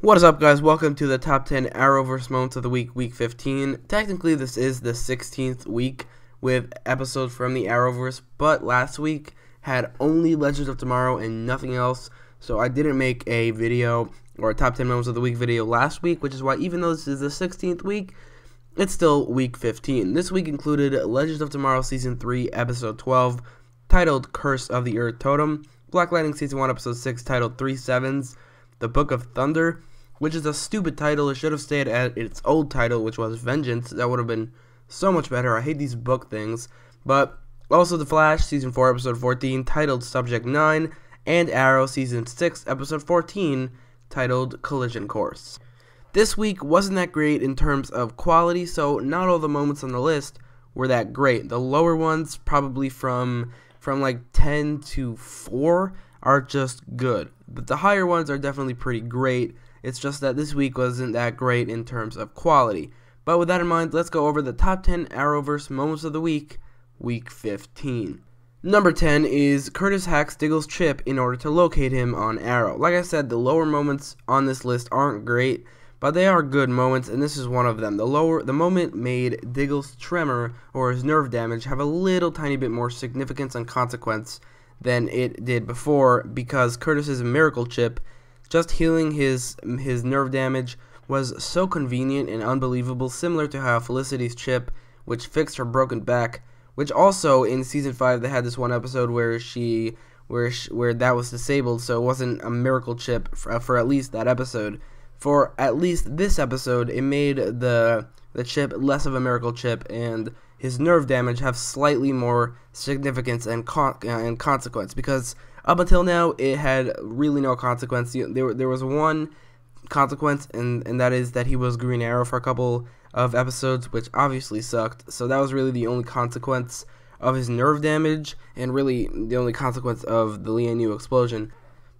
What is up, guys? Welcome to the top 10 Arrowverse Moments of the week, week 15. Technically, this is the 16th week with episodes from the Arrowverse, but last week had only Legends of Tomorrow and nothing else, so I didn't make a video or a top 10 Moments of the week video last week, which is why even though this is the 16th week, it's still week 15. This week included Legends of Tomorrow Season 3, Episode 12, titled Curse of the Earth Totem, Black Lightning Season 1, Episode 6, titled 3 Sevens, The Book of Thunder, which is a stupid title. It should have stayed at its old title, which was Vengeance. That would have been so much better. I hate these book things. But also The Flash, Season 4, Episode 14, titled Subject 9, and Arrow, Season 6, Episode 14, titled Collision Course. This week wasn't that great in terms of quality, so not all the moments on the list were that great. The lower ones, probably from like 10 to 4, are just good. But the higher ones are definitely pretty great. It's just that this week wasn't that great in terms of quality. But with that in mind, let's go over the top 10 Arrowverse Moments of the week, week 15. Number 10 is Curtis hacks Diggle's chip in order to locate him on Arrow. Like I said, the lower moments on this list aren't great, but they are good moments, and this is one of them. The moment made Diggle's tremor or his nerve damage have a little tiny bit more significance and consequence than it did before, because Curtis's miracle chip just healing his nerve damage was so convenient and unbelievable, similar to how Felicity's chip, which fixed her broken back, which also in season 5 they had this one episode where that was disabled, so it wasn't a miracle chip for at least that episode. For at least this episode, it made the chip less of a miracle chip, and his nerve damage have slightly more significance and consequence, because up until now, it had really no consequence. There was one consequence, and that is that he was Green Arrow for a couple of episodes, which obviously sucked. So that was really the only consequence of his nerve damage, and really the only consequence of the Lian explosion.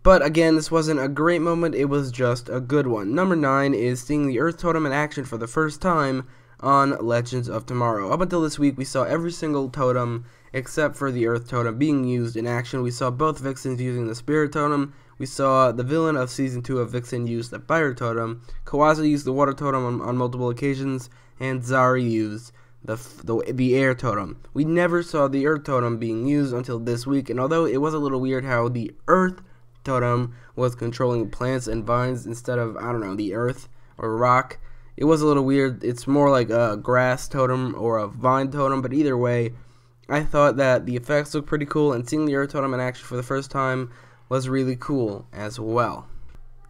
But again, this wasn't a great moment, it was just a good one. Number 9 is seeing the Earth Totem in action for the first time on Legends of Tomorrow. Up until this week, we saw every single totem except for the Earth Totem being used in action. We saw both Vixens using the Spirit Totem. We saw the villain of Season 2 of Vixen use the Fire Totem. Kawaza used the Water Totem on multiple occasions, and Zari used the Air Totem. We never saw the Earth Totem being used until this week, and although it was a little weird how the Earth Totem was controlling plants and vines instead of, I don't know, the earth or rock, it was a little weird. It's more like a grass totem or a vine totem, but either way, I thought that the effects looked pretty cool, and seeing the Earth Totem in action for the first time was really cool as well.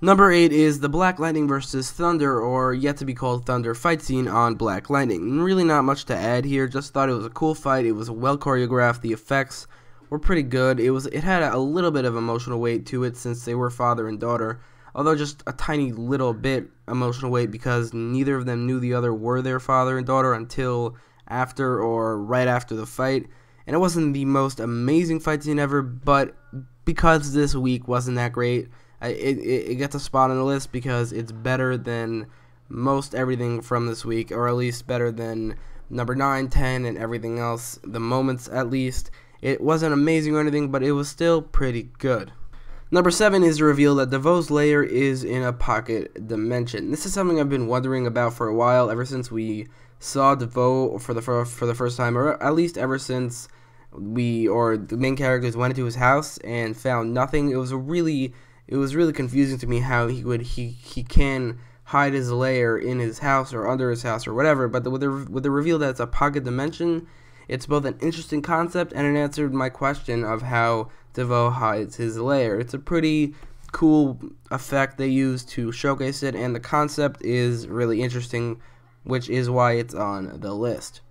Number 8 is the Black Lightning vs. Thunder, or yet to be called Thunder, fight scene on Black Lightning. Really not much to add here, just thought it was a cool fight. It was well choreographed, the effects were pretty good. It had a little bit of emotional weight to it since they were father and daughter, although just a tiny little bit emotional weight because neither of them knew the other were their father and daughter until after or right after the fight. And it wasn't the most amazing fight scene ever, but because this week wasn't that great, it gets a spot on the list because it's better than most everything from this week, or at least better than number 9, 10, and everything else, the moments at least. It wasn't amazing or anything, but it was still pretty good. Number 7 is the reveal that DeVoe's lair is in a pocket dimension. This is something I've been wondering about for a while, ever since we saw DeVoe for the first time, or at least ever since the main characters went into his house and found nothing. It was really confusing to me how he can hide his lair in his house or under his house or whatever. But with the reveal that it's a pocket dimension, it's both an interesting concept and it answered my question of how DeVoe hides his lair. It's a pretty cool effect they use to showcase it, and the concept is really interesting, which is why it's on the list.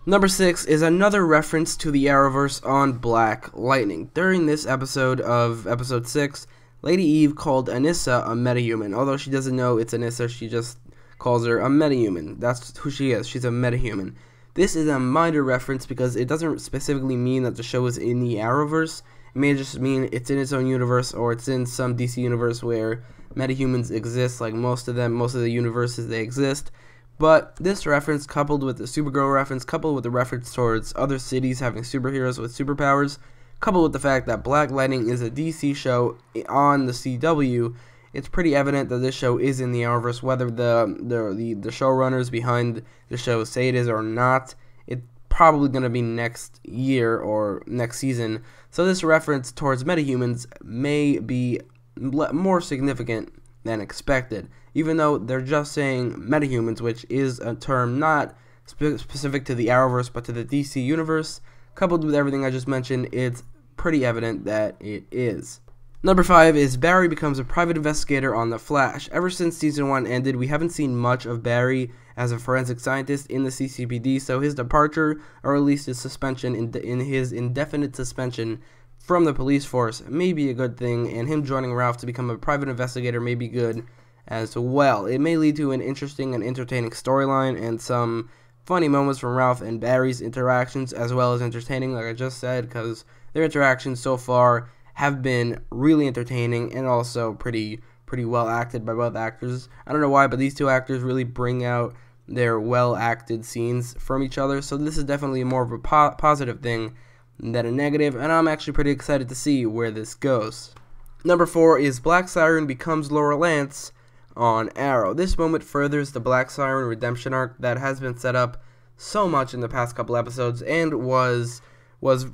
Number 6 is another reference to the Arrowverse on Black Lightning. During this episode of Episode 6, Lady Eve called Anissa a metahuman. Although she doesn't know it's Anissa, she just calls her a metahuman. That's who she is. She's a metahuman. This is a minor reference because it doesn't specifically mean that the show is in the Arrowverse. It may just mean it's in its own universe, or it's in some DC universe where metahumans exist, like most of the universes they exist. But this reference, coupled with the Supergirl reference, coupled with the reference towards other cities having superheroes with superpowers, coupled with the fact that Black Lightning is a DC show on the CW, it's pretty evident that this show is in the Arrowverse, whether the showrunners behind the show say it is or not. It's probably going to be next year or next season, so this reference towards metahumans may be more significant than expected, even though they're just saying metahumans, which is a term not specific to the Arrowverse but to the DC universe. Coupled with everything I just mentioned, it's pretty evident that it is. Number 5 is Barry becomes a private investigator on The Flash. Ever since Season 1 ended, we haven't seen much of Barry as a forensic scientist in the CCPD, so his departure, or at least his suspension, in his indefinite suspension from the police force, may be a good thing, and him joining Ralph to become a private investigator may be good as well. It may lead to an interesting and entertaining storyline and some funny moments from Ralph and Barry's interactions, as well as entertaining, like I just said, because their interactions so far have been really entertaining and also pretty well acted by both actors. I don't know why, but these two actors really bring out their well acted scenes from each other, so this is definitely more of a positive thing than a negative, and I'm actually pretty excited to see where this goes. Number 4 is Black Siren becomes Laura Lance on Arrow. This moment furthers the Black Siren redemption arc that has been set up so much in the past couple episodes and was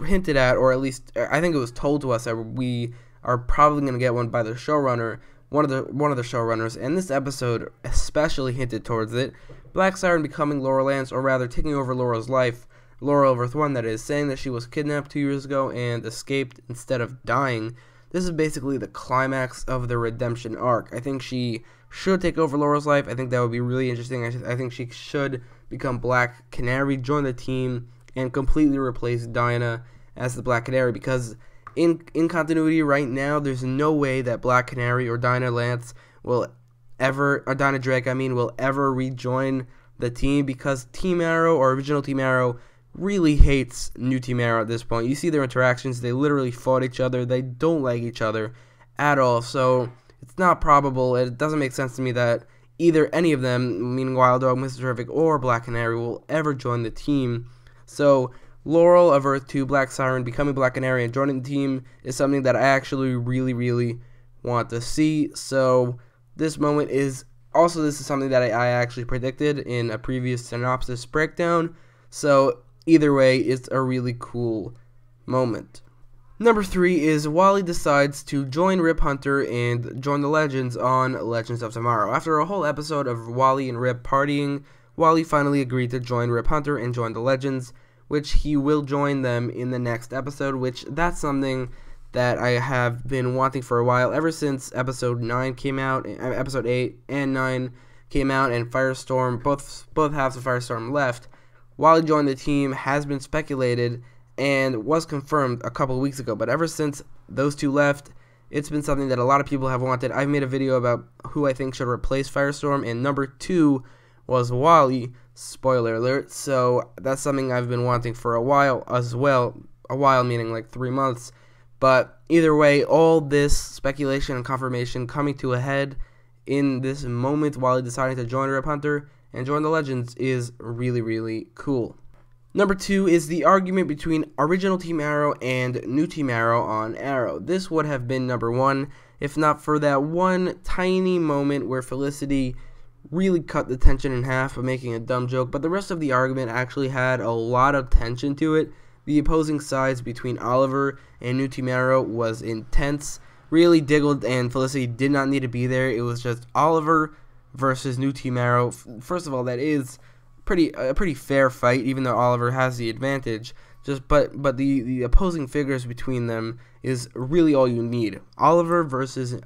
hinted at, or at least I think it was told to us that we are probably going to get one by the showrunner, one of the showrunners, and this episode especially hinted towards it. Black Siren becoming Laura Lance, or rather taking over Laura's life, Laura Earth 1 that is, saying that she was kidnapped 2 years ago and escaped instead of dying. This is basically the climax of the redemption arc. I think she should take over Laura's life. I think that would be really interesting. I think she should become Black Canary, join the team, and completely replace Dinah as the Black Canary, because in continuity right now, there's no way that Black Canary or Dinah Lance will ever, or Dinah Drake, will ever rejoin the team, because Team Arrow, or original Team Arrow, really hates new Team Arrow at this point. You see their interactions, they literally fought each other, they don't like each other at all, so it's not probable, it doesn't make sense to me that either any of them, meaning Wild Dog, Mr. Terrific, or Black Canary, will ever join the team. So Laurel of Earth 2, Black Siren, becoming Black Canary and joining the team is something that I actually really want to see. So this moment is also, this is something that I actually predicted in a previous synopsis breakdown. So either way, it's a really cool moment. Number 3 is Wally decides to join Rip Hunter and join the Legends on Legends of Tomorrow. After a whole episode of Wally and Rip partying, Wally finally agreed to join Rip Hunter and join the Legends, which he will join them in the next episode, which that's something that I have been wanting for a while, ever since episode 9 came out, episode 8 and 9 came out, and Firestorm, both halves of Firestorm left. Wally joined the team has been speculated and was confirmed a couple of weeks ago, but ever since those two left, it's been something that a lot of people have wanted. I've made a video about who I think should replace Firestorm, and number 2 was Wally, spoiler alert, so that's something I've been wanting for a while as well, a while meaning like 3 months, but either way, all this speculation and confirmation coming to a head in this moment, Wally deciding to join Rip Hunter and join the Legends is really cool. Number 2 is the argument between original Team Arrow and new Team Arrow on Arrow. This would have been number 1 if not for that one tiny moment where Felicity really cut the tension in half by making a dumb joke, but the rest of the argument actually had a lot of tension to it. The opposing sides between Oliver and new Team Arrow was intense. Really, Diggle and Felicity did not need to be there. It was just Oliver versus new Team Arrow. First of all, that is a pretty fair fight, even though Oliver has the advantage. But the opposing figures between them is really all you need. Oliver versus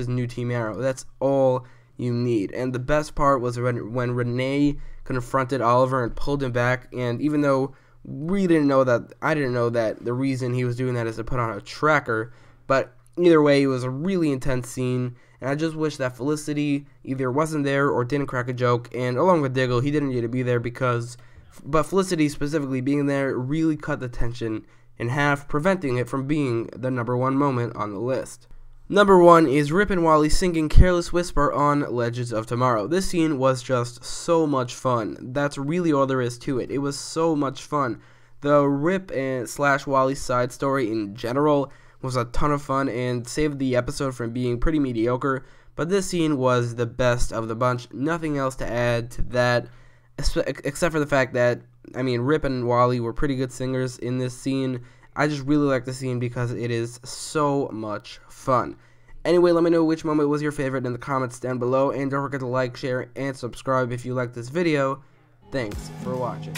new Team Arrow. That's all you need. And the best part was when Renee confronted Oliver and pulled him back, and even though I didn't know that the reason he was doing that is to put on a tracker, but either way, it was a really intense scene, and I just wish that Felicity either wasn't there or didn't crack a joke, and along with Diggle, he didn't need to be there but Felicity specifically being there really cut the tension in half, preventing it from being the number 1 moment on the list. Number 1 is Rip and Wally singing Careless Whisper on Legends of Tomorrow. This scene was just so much fun. That's really all there is to it. It was so much fun. The Rip and / Wally side story in general was a ton of fun and saved the episode from being pretty mediocre, but this scene was the best of the bunch. Nothing else to add to that, except for the fact that, I mean, Rip and Wally were pretty good singers in this scene. I just really like the scene because it is so much fun. Anyway, let me know which moment was your favorite in the comments down below, and don't forget to like, share, and subscribe if you like this video. Thanks for watching.